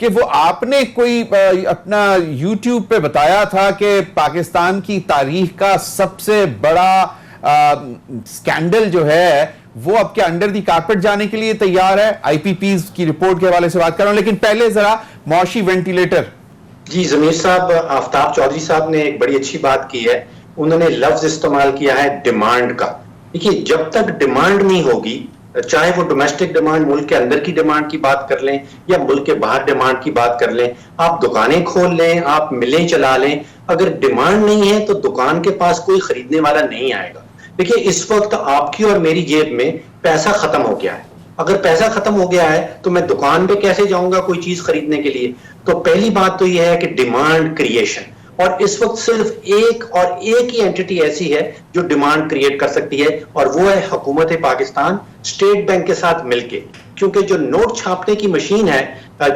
کہ وہ آپ نے کوئی اپنا یوٹیوب پہ بتایا تھا کہ پاکستان کی تاریخ کا سب سے بڑا سکینڈل جو ہے وہ اب کے انڈر دی کارپٹ جانے کے لیے تیار ہے. آئی پی پیز کی رپورٹ کے حوالے سے بات کر رہا ہوں, لیکن پہلے ذرا معاشی وینٹیلیٹر. جی ضمیر صاحب, آفتاب چودھری صاحب نے ایک بڑی اچھی بات کی ہے. انہوں نے لفظ استعمال کیا ہے ڈیمانڈ کا. دیکھیے جب تک ڈیمانڈ نہیں ہوگی, چاہے وہ ڈومیسٹک ڈیمانڈ ملک کے اندر کی ڈیمانڈ کی بات کر لیں یا ملک کے باہر ڈیمانڈ کی بات کر لیں, آپ دکانیں کھول لیں, آپ ملیں چلا لیں, اگر ڈیمانڈ نہیں ہے تو دکان کے پاس کوئی خریدنے والا نہیں آئے گا. دیکھیے اس وقت آپ کی اور میری جیب میں پیسہ ختم ہو گیا ہے. اگر پیسہ ختم ہو گیا ہے تو میں دکان پہ کیسے جاؤں گا کوئی چیز خریدنے کے لیے؟ تو پہلی بات تو یہ ہے کہ ڈیمانڈ کریشن, اور اس وقت صرف ایک ہی اینٹی ایسی ہے جو ڈیمانڈ کریٹ کر سکتی ہے, اور وہ ہے حکومت پاکستان اسٹیٹ بینک کے ساتھ مل کے. کیونکہ جو نوٹ چھاپنے کی مشین ہے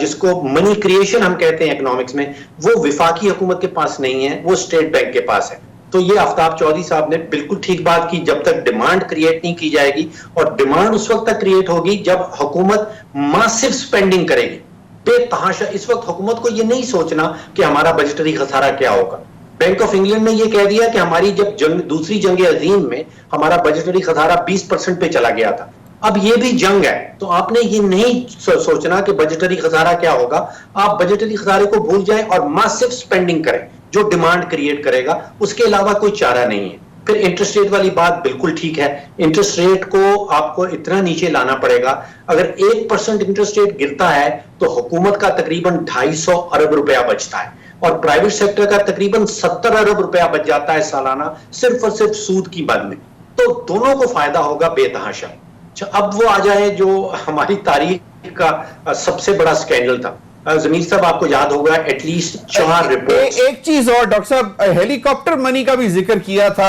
جس کو منی کریشن ہم کہتے ہیں اکنامکس میں, وہ وفاقی حکومت کے پاس نہیں ہے, وہ اسٹیٹ بینک کے پاس ہے. تو یہ آفتاب چودھری صاحب نے بالکل ٹھیک بات کی, جب تک ڈیمانڈ کریٹ نہیں کی جائے گی, اور ڈیمانڈ اس وقت تک کریٹ ہوگی جب حکومت ماسو سپینڈنگ کرے گی بے تحاشا. اس وقت حکومت کو یہ نہیں سوچنا کہ ہمارا بجٹری خسارہ کیا ہوگا. بینک آف انگلینڈ نے یہ کہہ دیا کہ ہماری جب دوسری جنگ عظیم میں ہمارا بجٹری خسارہ 20% پہ چلا گیا تھا, اب یہ بھی جنگ ہے تو آپ نے یہ نہیں سوچنا کہ بجٹری خسارہ کیا ہوگا. آپ بجٹری خسارے کو بھول جائیں اور ماسو سپینڈنگ کریں جو ڈیمانڈ کریٹ کرے گا, اس کے علاوہ کوئی چارہ نہیں ہے. پھر انٹرسٹ ریٹ والی بات بالکل ٹھیک ہے, انٹرسٹ ریٹ کو آپ کو اتنا نیچے لانا پڑے گا. اگر 1% انٹرسٹ ریٹ گرتا ہے تو حکومت کا تقریباً 250 ارب روپیہ بچتا ہے, اور پرائیویٹ سیکٹر کا تقریباً 70 ارب روپیہ بچ جاتا ہے سالانہ صرف اور صرف سود کی مد میں. تو دونوں کو فائدہ ہوگا بے تحاشا. اب وہ آ جائے جو ہماری تاریخ کا سب سے بڑا سکینڈل تھا. ضمیر صاحب آپ کو یاد ہوگا ایٹ لیسٹ 4 رپورٹس. ایک چیز اور ڈاکٹر صاحب, ہیلی کاپٹر منی کا بھی ذکر کیا تھا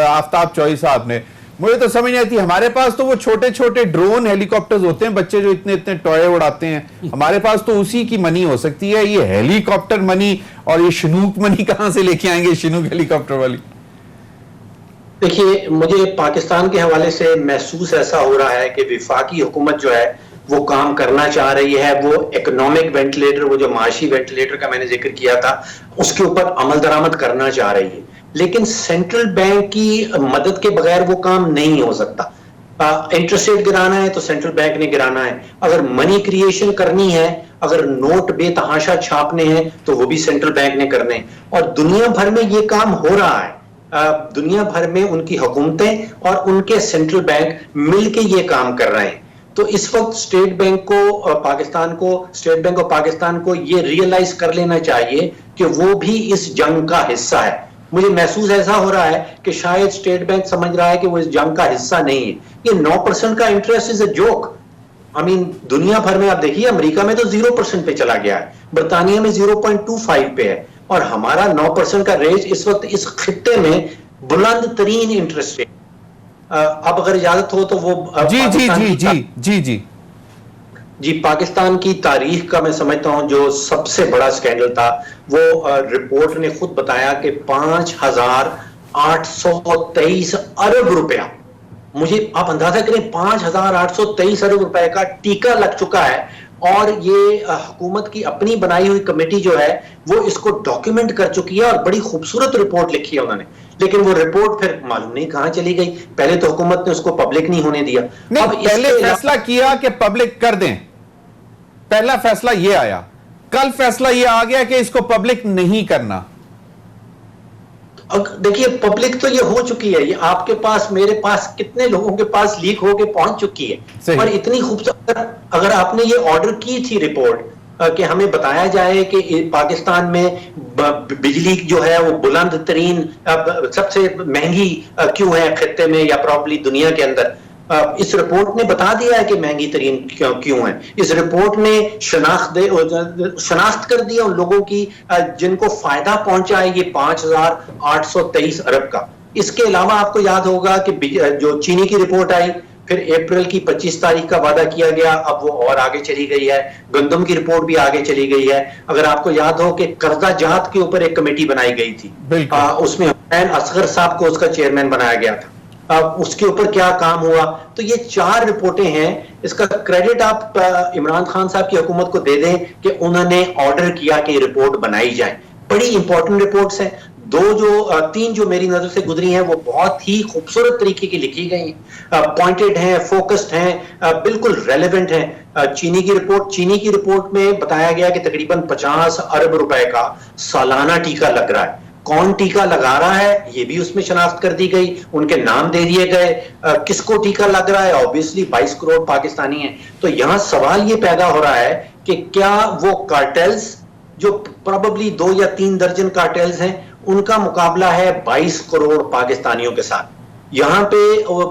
آفتاب چودھری صاحب نے. مجھے تو سمجھ نہیں آتی, ہمارے پاس تو وہ چھوٹے چھوٹے ڈرون ہیلی کاپٹرز ہوتے ہیں, بچے جو اتنے اتنے ٹوئے اڑاتے ہیں, ہمارے پاس تو اسی کی منی ہو سکتی ہے. یہ ہیلی کاپٹر منی اور یہ شنوک منی کہاں سے لے کے آئیں گے, شنوک ہیلی کاپٹر والی؟ دیکھیے مجھے پاکستان کے حوالے سے محسوس ایسا ہو رہا ہے کہ وفاقی حکومت جو ہے وہ کام کرنا چاہ رہی ہے, وہ اکنامک وینٹیلیٹر, وہ جو معاشی وینٹیلیٹر کا میں نے ذکر کیا تھا, اس کے اوپر عمل درآمد کرنا چاہ رہی ہے. لیکن سینٹرل بینک کی مدد کے بغیر وہ کام نہیں ہو سکتا. انٹرسٹ ریٹ گرانا ہے تو سینٹرل بینک نے گرانا ہے, اگر منی کریشن کرنی ہے, اگر نوٹ بے تحاشا چھاپنے ہیں تو وہ بھی سینٹرل بینک نے کرنے ہیں. اور دنیا بھر میں یہ کام ہو رہا ہے, دنیا بھر میں ان کی حکومتیں اور ان کے سینٹرل بینک مل کے یہ کام کر رہے ہیں. تو اس وقت اسٹیٹ بینک اور پاکستان کو یہ ریئلائز کر لینا چاہیے کہ وہ بھی اس جنگ کا حصہ ہے. مجھے محسوس ایسا ہو رہا ہے کہ شاید اسٹیٹ بینک سمجھ رہا ہے کہ وہ اس جنگ کا حصہ نہیں ہے. یہ 9% کا انٹرسٹ از اے جوک. دنیا بھر میں آپ دیکھیے, امریکہ میں تو 0% پہ چلا گیا ہے, برطانیہ میں 0.25 پہ ہے, اور ہمارا 9% کا ریٹ اس وقت اس خطے میں بلند ترین انٹرسٹ ریٹ. اب اگر اجازت ہو تو وہ جی پاکستان کی تاریخ کا میں سمجھتا ہوں جو سب سے بڑا سکینڈل تھا, وہ رپورٹ نے خود بتایا کہ 5,823 ارب روپیہ, مجھے آپ اندازہ کریں 5,823 ارب روپے کا ٹیکہ لگ چکا ہے. اور یہ حکومت کی اپنی بنائی ہوئی کمیٹی جو ہے وہ اس کو ڈاکیومنٹ کر چکی ہے, اور بڑی خوبصورت رپورٹ لکھی ہے انہوں نے. لیکن وہ رپورٹ پھر معلوم نہیں کہاں چلی گئی. پہلے تو حکومت نے اس کو پبلک نہیں ہونے دیا, پہلے فیصلہ کیا کہ پبلک کر دیں, پہلا فیصلہ یہ آیا, کل فیصلہ یہ آ گیا کہ اس کو پبلک نہیں کرنا. دیکھیے پبلک تو یہ ہو چکی ہے, یہ آپ کے پاس میرے پاس کتنے لوگوں کے پاس لیک ہو کے پہنچ چکی ہے. اور اتنی خوبصورت, اگر آپ نے یہ آرڈر کی تھی رپورٹ کہ ہمیں بتایا جائے کہ پاکستان میں بجلی جو ہے وہ بلند ترین سب سے مہنگی کیوں ہے خطے میں یا پراپرلی دنیا کے اندر, اس رپورٹ نے بتا دیا ہے کہ مہنگی ترین کیوں ہے. اس رپورٹ نے شناخت کر دیا ان لوگوں کی جن کو فائدہ پہنچا ہے یہ 5,823 ارب کا. اس کے علاوہ آپ کو یاد ہوگا کہ جو چینی کی رپورٹ آئی, پھر اپریل کی 25 تاریخ کا وعدہ کیا گیا, اب وہ اور آگے چلی گئی ہے. گندم کی رپورٹ بھی آگے چلی گئی ہے. اگر آپ کو یاد ہو کہ قرضہ جات کے اوپر ایک کمیٹی بنائی گئی تھی, اس میں حسین اصغر صاحب کو اس کا چیئرمین بنایا گیا تھا. اس کے اوپر کیا کام ہوا. تو یہ 4 رپورٹیں ہیں. اس کا کریڈٹ آپ عمران خان صاحب کی حکومت کو دے دیں کہ انہوں نے آرڈر کیا کہ رپورٹ بنائی جائے. بڑی امپورٹنٹ رپورٹس ہیں. 3 جو میری نظر سے گزری ہیں وہ بہت ہی خوبصورت طریقے کی لکھی گئی ہیں, پوائنٹڈ ہیں, فوکسڈ ہیں, بالکل ریلیونٹ ہیں. چینی کی رپورٹ میں بتایا گیا کہ تقریباً 50 ارب روپے کا سالانہ ٹیکہ لگ رہا ہے. کون ٹیکہ لگا رہا ہے یہ بھی اس میں شناخت کر دی گئی, ان کے نام دے دیے گئے. کس کو ٹیکہ لگ رہا ہے؟ obviously 22 کروڑ پاکستانی ہیں. تو یہاں سوال یہ پیدا ہو رہا ہے کہ کیا وہ کارٹیلز جو پروبیبلی 2 یا 3 درجن کارٹیلز ہیں ان کا مقابلہ ہے 22 کروڑ پاکستانیوں کے ساتھ. یہاں پہ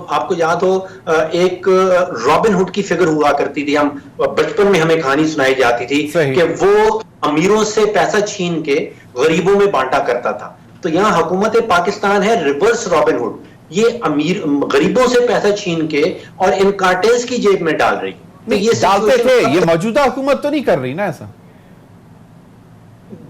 آپ کو یاد ہو ایک رابن ہوڈ کی فگر ہوا کرتی تھی, ہم بچپن میں ہمیں کہانی سنائی جاتی تھی کہ وہ امیروں سے پیسہ چھین کے غریبوں میں بانٹا کرتا تھا. تو یہاں حکومت پاکستان ہے ریورس رابن ہوڈ, یہ غریبوں سے پیسہ چھین کے اور ان کارٹیلز کی جیب میں ڈال رہی. یہ ڈالتے تھے, یہ موجودہ حکومت تو نہیں کر رہی نا ایسا.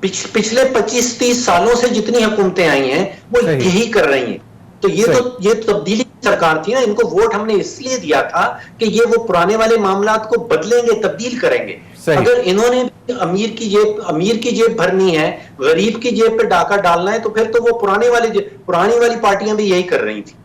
پچھلے 25-30 سالوں سے جتنی حکومتیں آئی ہیں وہ یہی کر رہی ہیں. تو یہ تبدیلی سرکار تھی نا, ان کو ووٹ ہم نے اس لیے دیا تھا کہ یہ وہ پرانے والے معاملات کو بدلیں گے, تبدیل کریں گے. اگر انہوں نے امیر کی جیب بھرنی ہے, غریب کی جیب پہ ڈاکہ ڈالنا ہے, تو پھر تو وہ پرانی والی پارٹیاں بھی یہی کر رہی تھی.